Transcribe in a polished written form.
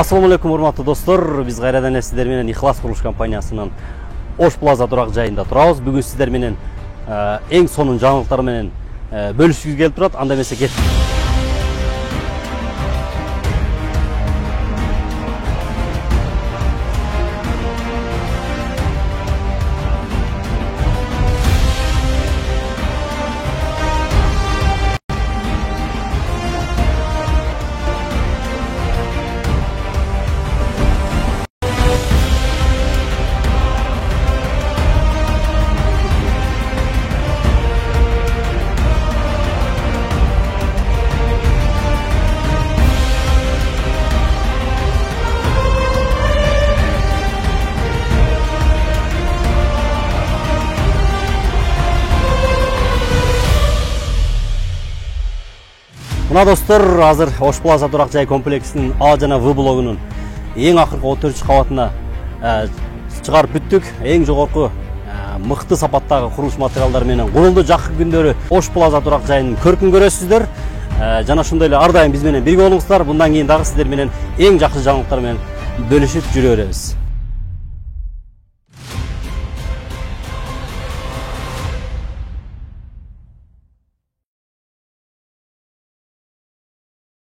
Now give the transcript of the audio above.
Assalamu алейкум, урматтуу достор. Биз кайрадан эле сиздер менен Ихлас курулуш компаниясынын Ош Плаза турак жайында турабыз. Бүгүн сиздер менен эң сонун жаңылыктар менен бөлүшкүбүз келип турат. Анда эмесе кеттик. Мына достор, азыр Ош Плаза турак жай комплексинин А жана В блогунун эң акыркы 34 кабатына чыгарып бүттүк. Эң жогорку мыкты сапаттагы курулуш материалдары менен курулду. Жакын күндөрү Ош Плаза турак жайынын көркүн көрөсүздөр. Жана ошондой эле ар дайым биз менен бирге болуңуздар. Bundan кийин дагы сиздер менен эң жакшы жаңылыктар менен бөлүшүп жүрө беребиз.